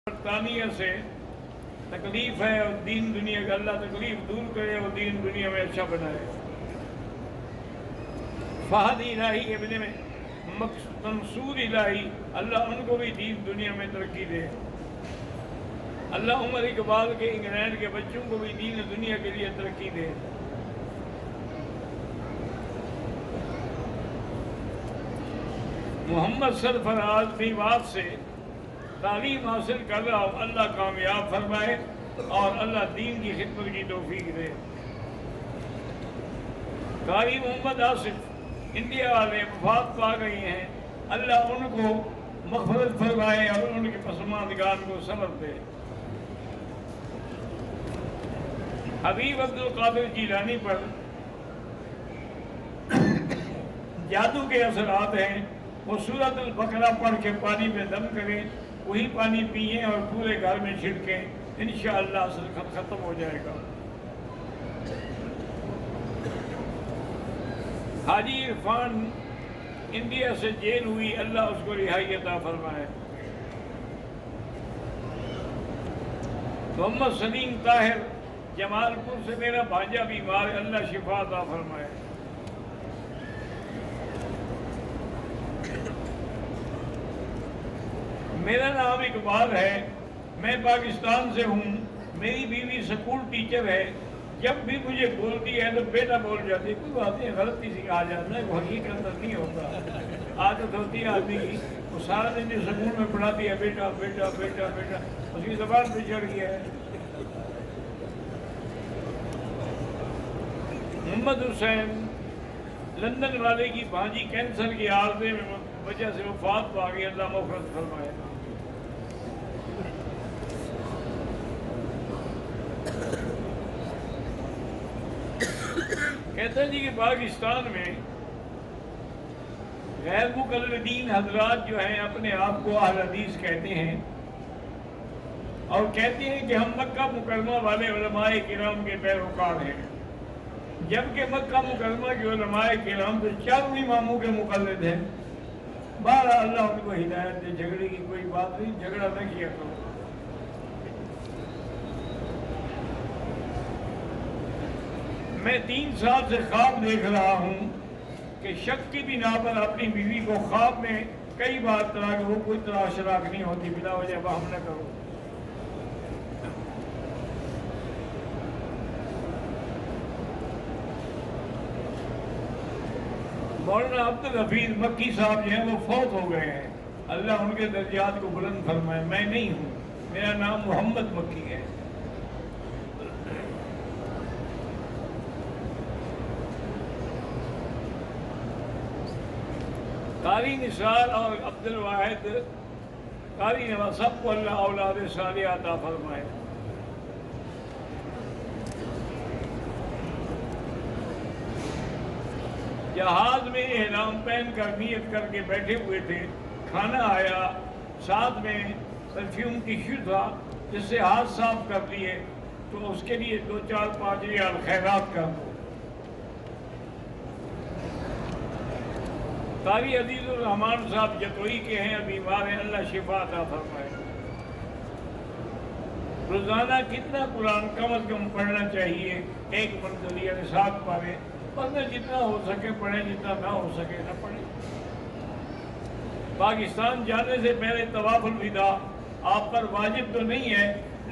برطانیہ سے تکلیف ہے اور دین دنیا کا اللہ تکلیف دور کرے اور دین دنیا میں اچھا بنائے۔ فہد الہی ابن منصور الہی، اللہ ان کو بھی دین دنیا میں ترقی دے۔ اللہ عمر اقبال کے انگلینڈ کے بچوں کو بھی دین دنیا کے لیے ترقی دے۔ محمد سرفراز میوات سے تعلیم حاصل کر رہا ہوں، اللہ کامیاب فرمائے اور اللہ دین کی خدمت کی توفیق دے۔ قاری محمد آصف انڈیا والے وفات پا گئے ہیں، اللہ ان کو مغفرت فرمائے اور ان کے پسماندگان کو صبر دے۔ حبیب عبدالقادر جیلانی پر جادو کے اثرات ہیں، وہ سورۃ البقرہ پڑھ کے پانی میں دم کریں، وہی پانی پئیں اور پورے گھر میں چھڑکیں، انشاءاللہ اثر ختم ہو جائے گا۔ حاجی عرفان انڈیا سے جیل ہوئی، اللہ اس کو رہائی عطا فرمائے۔ محمد سلیم طاہر جمال پور سے میرا بھانجا بیمار ہے، اللہ شفا عطا فرمائے۔ میرا نام اقبال ہے، میں پاکستان سے ہوں، میری بیوی سکول ٹیچر ہے، جب بھی مجھے بولتی ہے تو بیٹا بول جاتی ہے، کوئی بات نہیں، غلطی سے کہا جاتا ہے، وہ حقیقت نہیں ہوتا، عادت ہوتی ہے آدمی کی، وہ سارا دن جو سکول میں پڑھاتی ہے بیٹا بیٹا بیٹا بیٹا، اس کی زبان پہ چڑھ گیا ہے۔ محمد حسین لندن والے کی بھانجی کینسر کی عارضے میں وجہ سے وفات پا گئی، اللہ مغفرت فرمائے۔ کہتے ہیں جی کہ پاکستان میں غیر مقلدین حضرات جو ہیں اپنے آپ کو اہل حدیث کہتے ہیں اور کہتے ہیں کہ ہم مکہ مکرمہ والے علماء کرام کے پیروکار ہیں، جبکہ مکہ مکرمہ کے علماء کرام تو چاروں اماموں کے مقلد ہیں۔ بہرحال اللہ ان کو ہدایت دے، جھگڑے کی کوئی بات نہیں، جھگڑا نہ کیا کرو۔ میں 3 سال سے خواب دیکھ رہا ہوں کہ شک کی بنا پر اپنی بیوی کو خواب میں کئی بار طلاق، وہ کوئی طلاق شراک نہیں ہوتی، بلا وجہ وہم نہ کرو۔ مولانا عبدالحفیظ مکی صاحب جو ہیں وہ فوت ہو گئے ہیں، اللہ ان کے درجات کو بلند فرمائے۔ میں نہیں ہوں، میرا نام محمد مکی ہے۔ قاری نثار اور عبدالواحد قاری نواز سب کو اللہ اولاد صالحہ عطا فرمائے۔ جہاز میں احرام پہن کر نیت کر کے بیٹھے ہوئے تھے، کھانا آیا، ساتھ میں پرفیوم ٹیشو تھا، جس سے ہاتھ صاف کر لیے، تو اس کے لیے 2 4 5 ریال خیرات کر دو۔ قاری عزیز الرحمان صاحب جتوئی کے ہیں، بیمار ہیں، اللہ شفا عطا فرمائے۔ روزانہ کتنا قرآن کم از کم پڑھنا چاہیے؟ 1 منزلیہ نصاب پڑھیں، ورنہ جتنا ہو سکے پڑھیں، جتنا نہ ہو سکے نہ پڑھیں۔ پاکستان جانے سے پہلے طواف الوداع آپ پر واجب تو نہیں ہے،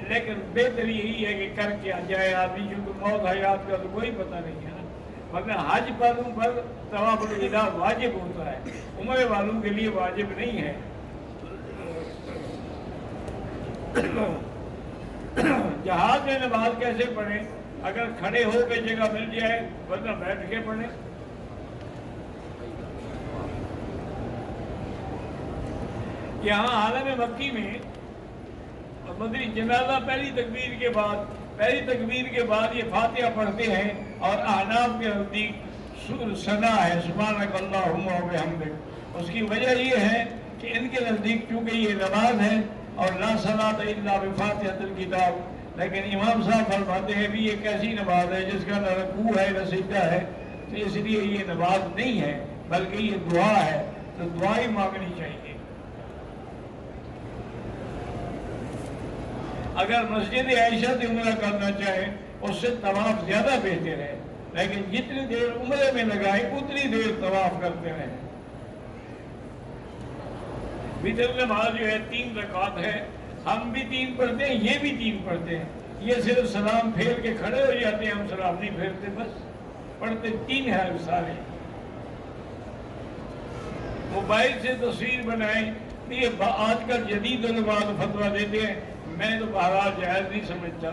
لیکن بہتر یہی ہے کہ کر کے جائے آدمی، کیونکہ موت حیات کا تو کوئی پتہ نہیں ہے نا، ورنہ حج والوں پر طواف الوداع واجب ہوتا ہے، عمرے والوں کے لیے واجب نہیں ہے۔ جہاز میں نماز کیسے پڑھیں؟ اگر کھڑے ہو کے جگہ مل جائے، ورنہ بیٹھ کے پڑھیں۔ یہاں عالم مکی میں مدنی جنازہ پہلی تکبیر کے بعد یہ فاتحہ پڑھتے ہیں، اور احناف کے نزدیک ثنا ہے، سبحانک اللہم و بحمدک۔ اس کی وجہ یہ ہے کہ ان کے نزدیک چونکہ یہ نماز ہے اور لا صلاۃ الا بفاتحۃ الکتاب، لیکن امام صاحب فرماتے ہیں بھی یہ کیسی نماز ہے جس کا نہ رکوع ہے نہ سجدہ ہے، تو اس لیے یہ نماز نہیں ہے بلکہ یہ دعا ہے، تو دعا ہی مانگنی چاہیے۔ اگر مسجد عائشہ سے عمرہ کرنا چاہے اس سے طواف زیادہ بہتر ہے، لیکن جتنی دیر عمرے میں لگائے اتنی دیر طواف کرتے رہیں۔ وتر نماز جو ہے 3 رکعت ہے، ہم بھی 3 پڑھتے ہیں، یہ بھی 3 پڑھتے ہیں۔ یہ صرف سلام پھیر کے کھڑے ہو جاتے ہیں، ہم سلام نہیں پھیرتے، بس پڑھتے 3 ہیں سارے۔ موبائل سے تصویر بنائیں، یہ آج کل جدید علماء فتویٰ دیتے ہیں، میں تو بہرحال جائز نہیں سمجھتا۔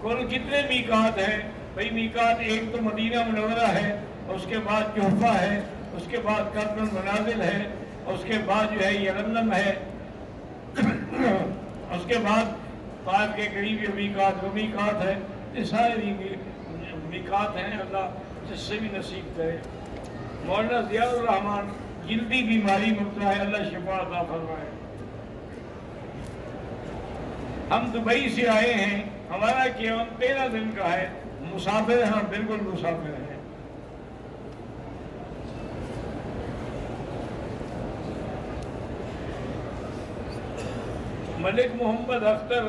کل کتنے میقات ہیں؟ بھئی میقات ایک تو مدینہ منورہ ہے، اس کے بعد جحفہ ہے، اس کے بعد کرن المنازل ہے، اس کے بعد جو ہے یلملم ہے، اس کے بعد طائف کے قریب یہ میقات ہے۔ یہ سارے میقات ہیں، اللہ جس سے بھی نصیب کرے۔ مولانا ضیاء الرحمن جلدی بیماری مبتلا ہے، اللہ شفا عطا فرمائے۔ ہم دبئی سے آئے ہیں، ہمارا قیام 13 دن کا ہے، مسافر ہیں، بالکل مسافر ہیں۔ ملک محمد اختر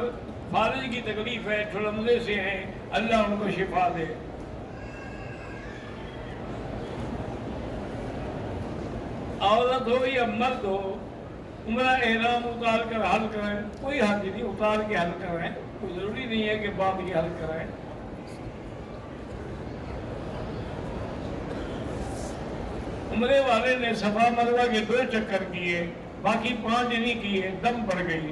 فالج کی تکلیف ہے، ٹھلملے سے ہیں، اللہ ان کو شفا دے۔ عورت ہو یا مرد ہو، عمرہ احرام اتار کر حل کریں، کوئی حد نہیں، اتار کے حل کریں، کوئی ضروری نہیں ہے کہ بعد کی حل کریں۔ عمرے والے نے صفا مروہ کے 2 چکر کیے، باقی 5 نہیں کیے، دم پڑ گئی۔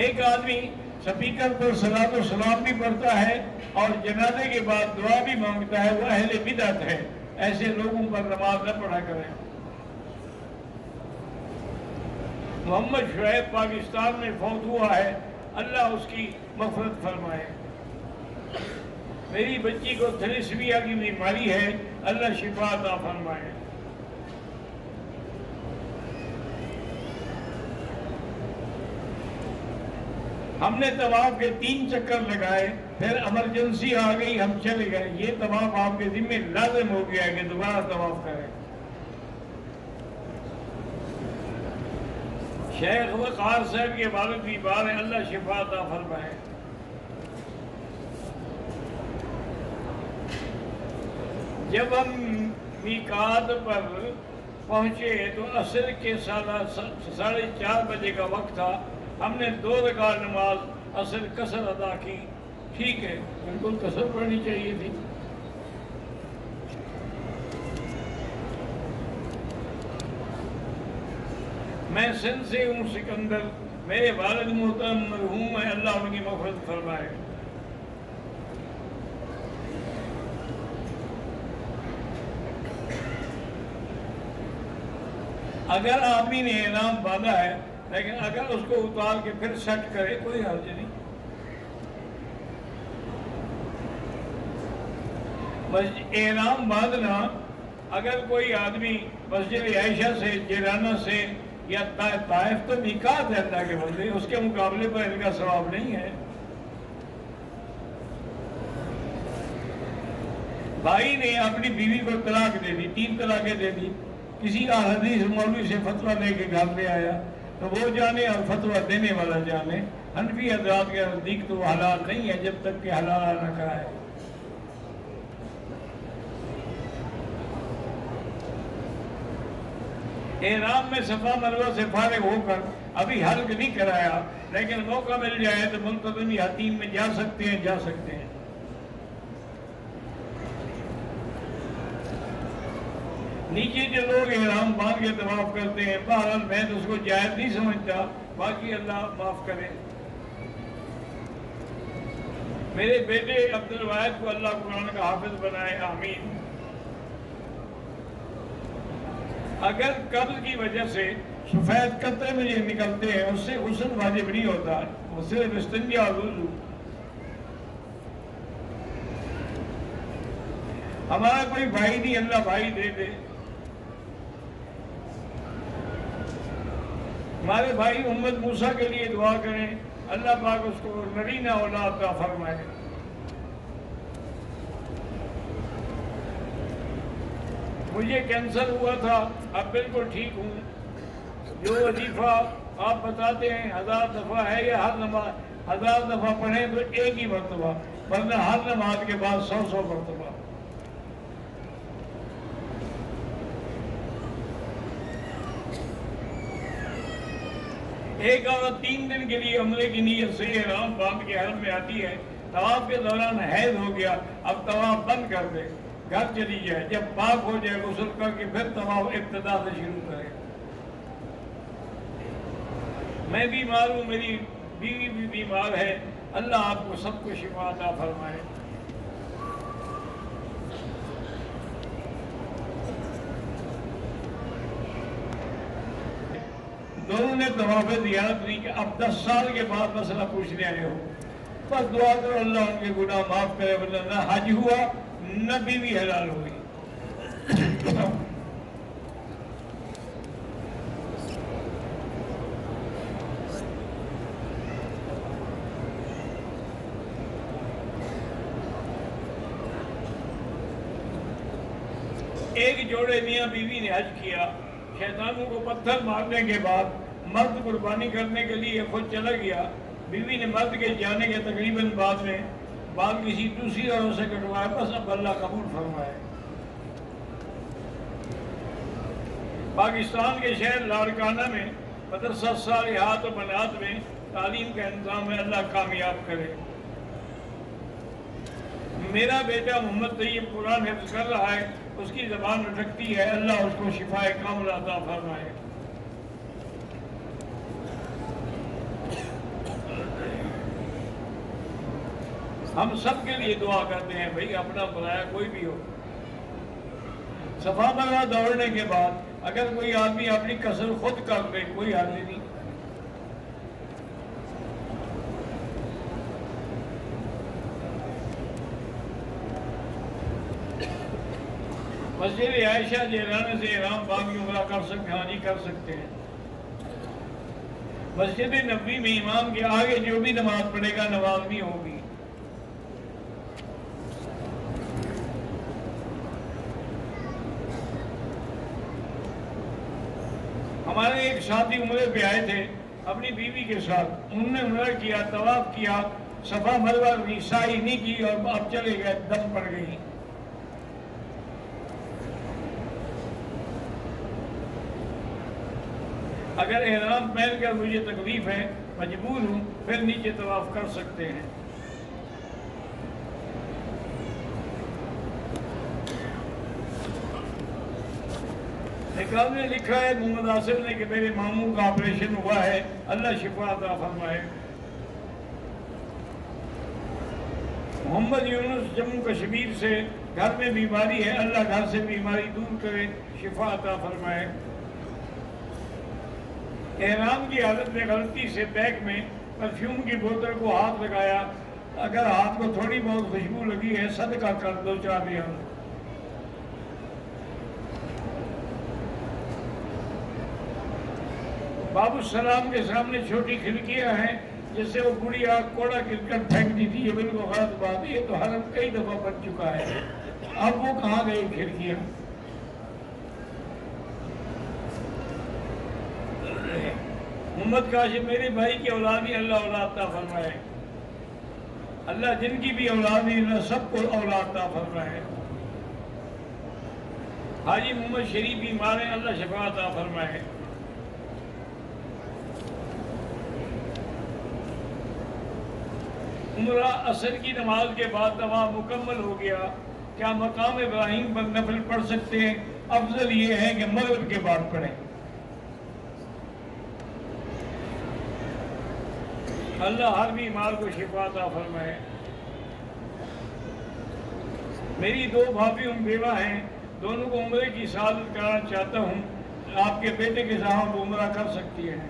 ایک آدمی سپیکر پر صلاۃ و سلام بھی پڑھتا ہے اور جنازے کے بعد دعا بھی مانگتا ہے، وہ اہل بدعت ہے، ایسے لوگوں پر نماز نہ پڑھا کریں۔ محمد شعیب پاکستان میں فوت ہوا ہے، اللہ اس کی مغفرت فرمائے۔ میری بچی کو تھیلیسیمیا کی بیماری ہے، اللہ شفا عطا فرمائے۔ ہم نے طواف کے 3 چکر لگائے، پھر ایمرجنسی آ گئی، ہم چلے گئے۔ یہ طواف آپ کے ذمہ لازم ہو گیا ہے کہ دوبارہ طواف کریں۔ شیخ وقار صاحب کے والد بیمار ہیں، اللہ شفا عطا فرمائے۔ جب ہم میقات پر پہنچے تو عصر کے 4:30 بجے کا وقت تھا، ہم نے 2 رکعت نماز عصر قصر ادا کی۔ ٹھیک ہے، بالکل قصر پڑھنی چاہیے تھی۔ میں سندھ سے ہوں، سکندر، میرے والد محترم مرحوم ہیں، اللہ ان کی مغفرت فرمائے۔ اگر آدمی نے احرام باندھا ہے لیکن اگر اس کو اتار کے پھر سیٹ کرے کوئی حرج نہیں۔ احرام باندھنا، اگر کوئی آدمی مسجد عائشہ سے، جیرانہ سے یا طائف تو میقات ہے اللہ کے بندے، اس کے مقابلے پر ان کا ثواب نہیں ہے۔ بھائی نے اپنی بیوی کو طلاق دے دی، 3 طلاقیں دے دی، کسی حدیث مولوی سے فتویٰ لے کے گھر میں آیا تو وہ جانے اور فتویٰ دینے والا جانے۔ حنفی حضرات کے نزدیک تو وہ حلال نہیں ہے جب تک کہ حلال نہ کرائے۔ احرام میں صفا مروہ سے فارغ ہو کر ابھی حلق نہیں کرایا، لیکن موقع مل جائے تو منتظم یاتین میں جا سکتے ہیں۔ نیچے جو لوگ احرام باندھ کے طواف کرتے ہیں، بہرحال میں تو اس کو جائز نہیں سمجھتا، باقی اللہ معاف کرے۔ میرے بیٹے عبد الواحد کو اللہ قرآن کا حافظ بنائے، آمین۔ اگر قبض کی وجہ سے سفید قطرے میں یہ نکلتے ہیں، اس سے غسل واجب نہیں ہوتا، وہ صرف استنجا اور وضو۔ ہمارا کوئی بھائی نہیں، اللہ بھائی دے دے۔ ہمارے بھائی محمد موسیٰ کے لیے دعا کریں، اللہ پاک اس کو نرینہ اولاد عطا فرمائے۔ مجھے کینسر ہوا تھا، اب بالکل ٹھیک ہوں۔ جو وظیفہ آپ بتاتے ہیں 1000 دفعہ ہے یا ہر نماز 1000 دفعہ پڑھیں تو ایک ہی مرتبہ، ورنہ ہر نماز کے بعد 100 مرتبہ۔ ایک عورت 3 دن کے لیے عمرے کی نیت سے احرام باندھ کے حرم میں آتی ہے، طواف کے دوران حیض ہو گیا، اب طواف بند کر دے، گھر چلی جائے، جب پاک ہو جائے غسل کر کے پھر طواف ابتدا سے شروع کرے۔ میں بیمار ہوں، میری بیوی بھی بیمار ہے، اللہ آپ کو سب کو شفا عطا فرمائے۔ دونوں نے طواف زیارت نہیں کہ اب 10 سال کے بعد مسئلہ پوچھنے آئے ہو، بس دعا کرو اللہ ان کے گناہ معاف کرے، ورنہ نہ حج ہوا نہ بیوی حلال ہوئی۔ ایک جوڑے میاں بیوی نے حج کیا، شیطانوں کو پتھر مارنے کے بعد مرد قربانی کرنے کے لیے خود چلا گیا، بیوی نے مرد کے جانے کے تقریباً بعد میں بال کسی دوسری عورت سے کٹوایا، بس اب اللہ قبول فرمائے۔ پاکستان کے شہر لاڑکانہ میں مدرسہ صالحات و بنات میں تعلیم کا انتظام ہے، اللہ کامیاب کرے۔ میرا بیٹا محمد طیب قرآن حفظ کر رہا ہے، اس کی زبان اٹھکتی ہے، اللہ اس کو شفائے کاملہ عطا فرمائے۔ ہم سب کے لیے دعا کرتے ہیں بھائی، اپنا بنایا کوئی بھی ہو۔ صفا مروا دوڑنے کے بعد اگر کوئی آدمی اپنی کسر خود کر لے کوئی حرج نہیں۔ مسجد عائشہ جیلانی سے احرام باندھ کے عمرہ کر سکتے ہیں؟ ہاں جی کر سکتے ہیں۔ مسجد نبوی میں امام کے آگے جو بھی نماز پڑھے گا نماز نہیں ہوگی۔ ہمارے ایک ساتھی عمرے پہ آئے تھے اپنی بیوی کے ساتھ، انہوں نے عمرہ کیا، طواف کیا، صفا مروا کی سعی نہیں کی اور اب چلے گئے، دم پڑ گئی۔ اگر احرام پہن کر مجھے تکلیف ہے، مجبور ہوں، پھر نیچے طواف کر سکتے ہیں۔ نکال نے لکھا ہے محمد آصف نے کہ میرے ماموں کا آپریشن ہوا ہے، اللہ شفا عطا فرمائے۔ محمد یونس جموں کشمیر سے، گھر میں بیماری ہے، اللہ گھر سے بیماری دور کرے، شفا عطا فرمائے۔ احرام کی حالت میں غلطی سے بیگ میں پرفیوم کی بوتل کو ہاتھ لگایا، اگر ہاتھ کو تھوڑی بہت خوشبو لگی ہے صدقہ کر دو 4 ریال۔ باب السلام کے سامنے چھوٹی کھڑکیاں ہیں جس سے وہ گڑیا کوڑا کرکٹ پھینکتی تھی، یہ بالکل غلط بات ہے، یہ تو حرم کئی دفعہ بن چکا ہے، اب وہ کہاں گئی کھڑکیاں؟ محمد کاشف میرے بھائی کی اولادی اللہ اولاد عطا فرمائے، اللہ جن کی بھی اولاد نہیں اللہ سب کو اولاد عطا فرمائے۔ حاجی محمد شریف بیمار ہیں، اللہ شفا عطا فرمائے۔ عمرہ عصر کی نماز کے بعد طواف مکمل ہو گیا، کیا مقام ابراہیم پر نفل پڑھ سکتے ہیں؟ افضل یہ ہے کہ مغرب کے بعد پڑھیں۔ اللہ ہر بیمار کو شفا عطا فرمائے۔ میری 2 بھابھی بیوہ ہیں، دونوں کو عمرے کی سعادت کرانا چاہتا ہوں، آپ کے بیٹے کے ساتھ عمرہ کر سکتی ہیں؟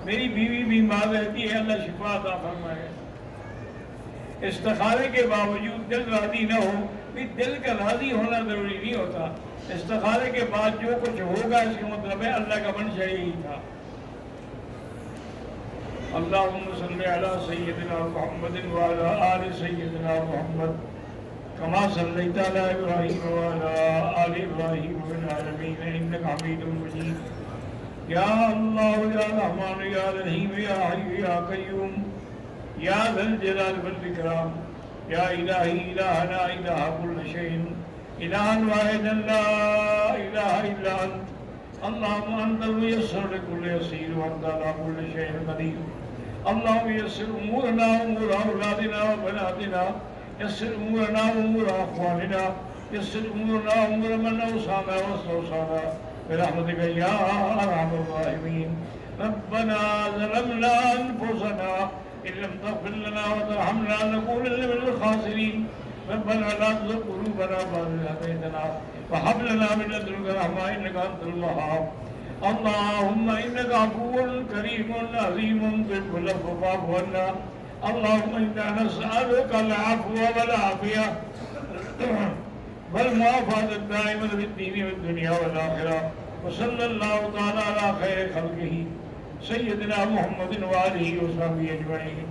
میری بیوی بیمار رہتی ہے، اللہ شفا عطا فرمائے۔ استخارے کے باوجود دل راضی نہ ہو، بھی دل کا راضی ہونا ضروری نہیں ہوتا، استخارے کے بعد جو کچھ ہوگا اس کا مطلب ہے اللہ کا منشا یہی تھا۔ اللہم صلی علی سیدنا محمد وعلی آل سیدنا محمد كما صليت على إبراهيم وعلى آل إبراهيم في العالمين إنك حميد مجيد يا الله يا رحمن يا رحيم يا حي يا قيوم يا ذا الجلال والإكرام يا إلهي إلهنا إله كل شيء إلها واحدا لا إله إلا أنت اللهم أنت الميسر لكل يسير وأنت على كل شيء قدير اللهم يسر أمورنا وأمور أولادنا وبناتنا يسر أمورنا وأمور أخواننا يسر أمورنا وأمور من أوصانا واستوصانا برحمتك يا أرحم الراحمين ربنا ظلمنا أنفسنا إن لم تغفر لنا وترحمنا لنكونن من الخاسرين ربنا لا تزغ قلوبنا بعد إذ هديتنا وهب لنا من لدنك رحمة إنك أنت الوهاب اللهم إنك عفو كريم عظيم تحب العفو فاعف عنا اللهم إنا نسألك العفو والعافية والمعافاة الدائمة في الدين والدنيا والآخرة وصلى الله تعالى على خير خلقه سيدنا محمد وآله وصحبه أجمعين